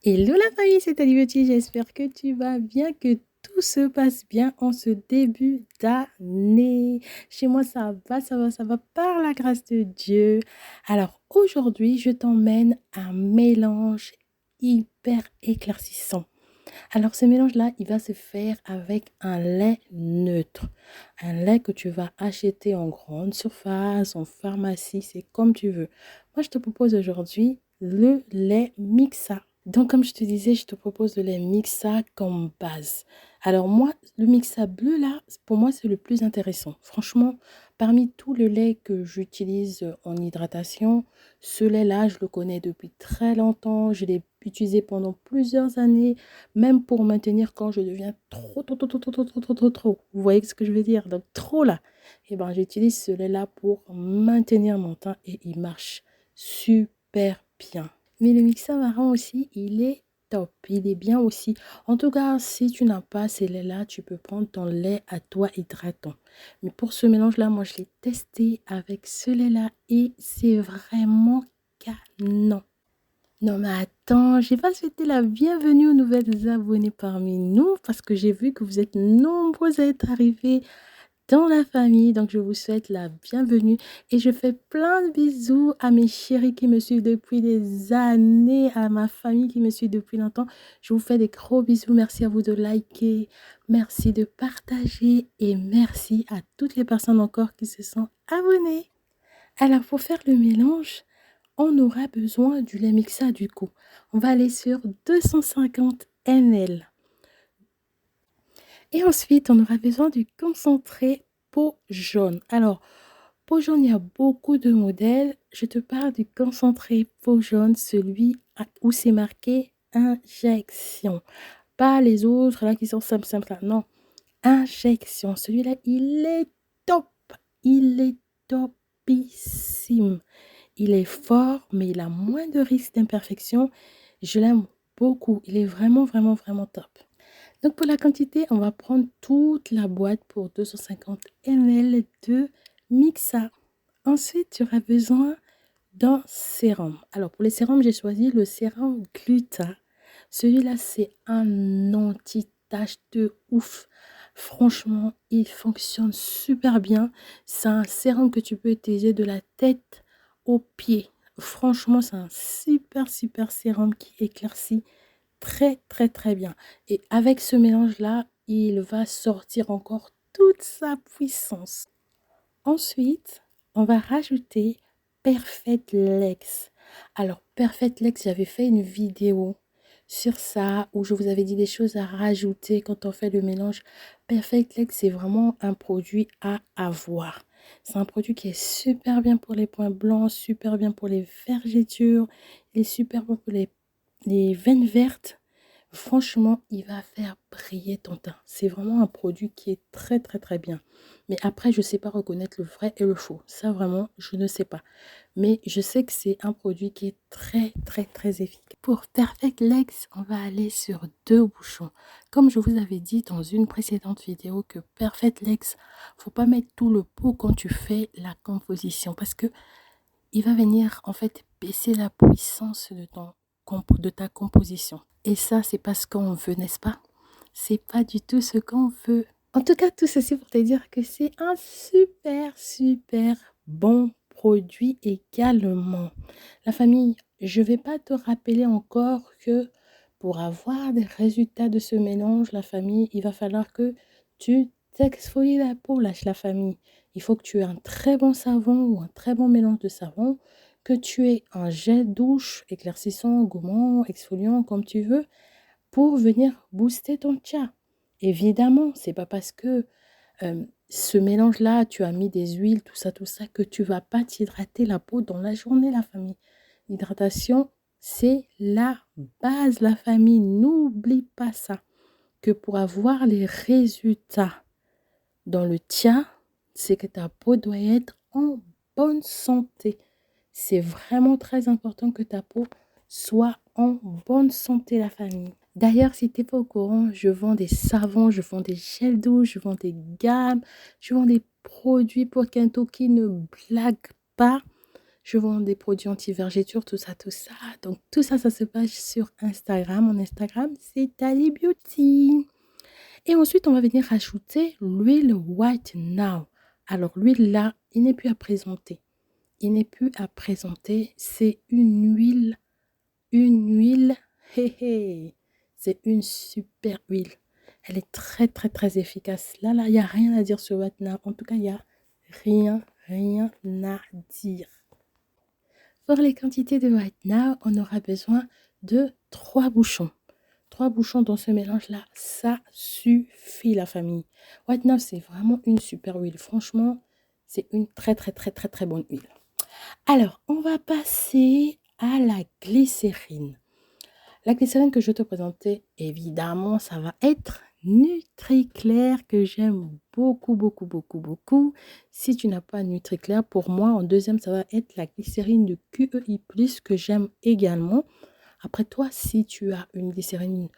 Hello la famille, c'est Alibeti, j'espère que tu vas bien, que tout se passe bien en ce début d'année. Chez moi, ça va par la grâce de Dieu. Alors aujourd'hui, je t'emmène à un mélange hyper éclaircissant. Alors ce mélange-là, il va se faire avec un lait neutre. Un lait que tu vas acheter en grande surface, en pharmacie, c'est comme tu veux. Moi, je te propose aujourd'hui le lait Mixa. Donc, comme je te disais, je te propose de lait Mixa comme base. Alors moi, le Mixa bleu, là, pour moi, c'est le plus intéressant. Franchement, parmi tout le lait que j'utilise en hydratation, ce lait-là, je le connais depuis très longtemps. Je l'ai utilisé pendant plusieurs années, même pour maintenir quand je deviens trop. Vous voyez ce que je veux dire? Donc, trop là. Et ben, j'utilise ce lait-là pour maintenir mon teint et il marche super bien. Mais le mixeur marron aussi, il est top. Il est bien aussi. En tout cas, si tu n'as pas ces laits-là, tu peux prendre ton lait à toi hydratant. Mais pour ce mélange-là, moi, je l'ai testé avec ce lait-là et c'est vraiment canon. Non, mais attends, j'ai pas souhaité la bienvenue aux nouvelles abonnés parmi nous parce que j'ai vu que vous êtes nombreux à être arrivés dans la famille. Donc, je vous souhaite la bienvenue et je fais plein de bisous à mes chéris qui me suivent depuis des années, à ma famille qui me suit depuis longtemps. Je vous fais des gros bisous. Merci à vous de liker, merci de partager et merci à toutes les personnes encore qui se sont abonnées. Alors, pour faire le mélange, on aura besoin du lait mixa du coup. On va aller sur 250 ml. Et ensuite, on aura besoin du concentré peau jaune. Alors, peau jaune, il y a beaucoup de modèles. Je te parle du concentré peau jaune, celui où c'est marqué injection. Pas les autres là qui sont simples là. Non, injection. Celui-là, il est top. Il est topissime. Il est fort, mais il a moins de risques d'imperfection. Je l'aime beaucoup. Il est vraiment top. Donc pour la quantité, on va prendre toute la boîte pour 250 ml de Mixa. Ensuite, tu auras besoin d'un sérum. Alors pour les sérums, j'ai choisi le sérum Gluta. Celui-là, c'est un anti-tache de ouf. Franchement, il fonctionne super bien. C'est un sérum que tu peux utiliser de la tête aux pieds. Franchement, c'est un super sérum qui éclaircit très bien. Et avec ce mélange-là, il va sortir encore toute sa puissance. Ensuite, on va rajouter Perfect Lex. Alors, Perfect Lex, j'avais fait une vidéo sur ça où je vous avais dit des choses à rajouter quand on fait le mélange. Perfect Lex, c'est vraiment un produit à avoir. C'est un produit qui est super bien pour les points blancs, super bien pour les vergetures, il est super bon pour les veines vertes. Franchement, il va faire briller ton teint. C'est vraiment un produit qui est très bien. Mais après, je ne sais pas reconnaître le vrai et le faux. Ça, vraiment, je ne sais pas. Mais je sais que c'est un produit qui est très efficace. Pour Perfect Legs, on va aller sur 2 bouchons. Comme je vous avais dit dans une précédente vidéo que Perfect Legs, faut pas mettre tout le pot quand tu fais la composition parce que il va venir en fait baisser la puissance de ta composition. Et ça, c'est pas ce qu'on veut, n'est-ce pas? C'est pas du tout ce qu'on veut. En tout cas, tout ceci pour te dire que c'est un super bon produit également. La famille, je vais pas te rappeler encore que pour avoir des résultats de ce mélange, la famille, il va falloir que tu t'exfolies la peau, lâche la famille. Il faut que tu aies un très bon savon ou un très bon mélange de savon, que tu aies un gel douche éclaircissant, gommant, exfoliant, comme tu veux, pour venir booster ton tcha. Évidemment, c'est pas parce que ce mélange-là, tu as mis des huiles, tout ça, que tu vas pas t'hydrater la peau dans la journée, la famille. L'hydratation, c'est la base, la famille. N'oublie pas ça. Que pour avoir les résultats dans le tien, c'est que ta peau doit être en bonne santé. C'est vraiment très important que ta peau soit en bonne santé, la famille. D'ailleurs, si tu n'es pas au courant, je vends des savons, je vends des gels douche, je vends des gammes, je vends des produits pour Kento qui ne blague pas. Je vends des produits anti-vergéture, tout ça, tout ça. Donc, tout ça, ça se passe sur Instagram. Mon Instagram, c'est Tali Beauty. Et ensuite, on va venir rajouter l'huile White Now. Alors, l'huile là, il n'est plus à présenter. Il n'est plus à présenter. C'est une huile, hé hé. C'est une super huile. Elle est très, très, très efficace. Là, il n'y a rien à dire sur White Now. En tout cas, il n'y a rien à dire. Pour les quantités de White Now, on aura besoin de 3 bouchons. 3 bouchons dans ce mélange-là, ça suffit la famille. White Now, c'est vraiment une super huile. Franchement, c'est une très très très très très bonne huile. Alors, on va passer à la glycérine. La glycérine que je vais te présenter, évidemment, ça va être Nutri-Clair que j'aime beaucoup, beaucoup, beaucoup, beaucoup. Si tu n'as pas Nutri-Clair, pour moi, en deuxième, ça va être la glycérine de QEI+, que j'aime également. Après toi, si tu as une glycérine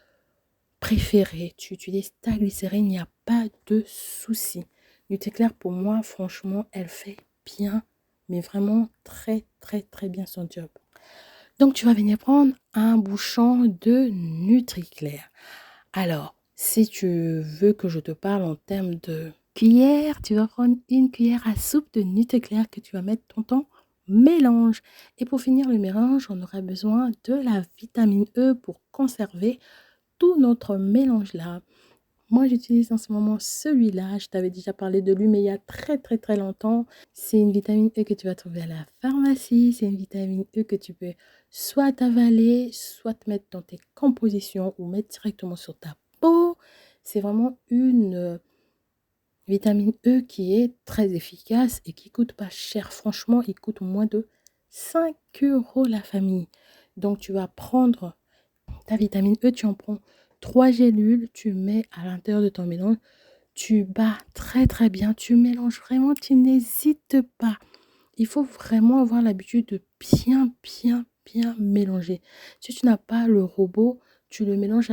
préférée, tu utilises ta glycérine, il n'y a pas de souci. Nutri-Clair, pour moi, franchement, elle fait bien, mais vraiment très, très, très bien son job. Donc, tu vas venir prendre un bouchon de Nutri-Clair. Alors, si tu veux que je te parle en termes de cuillère, tu vas prendre une cuillère à soupe de Nutri-Clair que tu vas mettre dans ton mélange. Et pour finir le mélange, on aura besoin de la vitamine E pour conserver tout notre mélange là. Moi, j'utilise en ce moment celui-là. Je t'avais déjà parlé de lui, mais il y a très, très, très longtemps. C'est une vitamine E que tu vas trouver à la pharmacie. C'est une vitamine E que tu peux soit avaler, soit te mettre dans tes compositions ou mettre directement sur ta peau. C'est vraiment une vitamine E qui est très efficace et qui coûte pas cher. Franchement, il coûte moins de 5 € la famille. Donc, tu vas prendre ta vitamine E, tu en prends 3 gélules, tu mets à l'intérieur de ton mélange, tu bats très très bien, tu mélanges vraiment, tu n'hésites pas. Il faut vraiment avoir l'habitude de bien mélanger. Si tu n'as pas le robot, tu le mélanges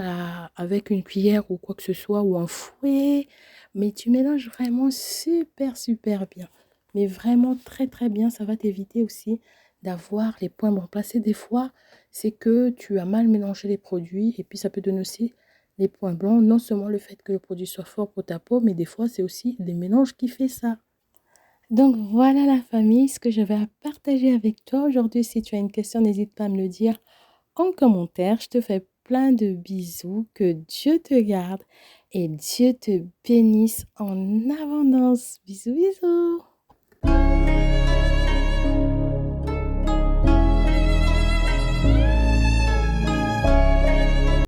avec une cuillère ou quoi que ce soit ou un fouet, mais tu mélanges vraiment super bien. Mais vraiment très très bien, ça va t'éviter aussi d'avoir les points blancs placés. Des fois, c'est que tu as mal mélangé les produits et puis ça peut donner aussi les points blancs. Non seulement le fait que le produit soit fort pour ta peau, mais des fois, c'est aussi les mélanges qui fait ça. Donc voilà la famille, ce que je vais partager avec toi aujourd'hui. Si tu as une question, n'hésite pas à me le dire en commentaire. Je te fais plein de bisous. Que Dieu te garde et Dieu te bénisse en abondance. Bisous, bisous.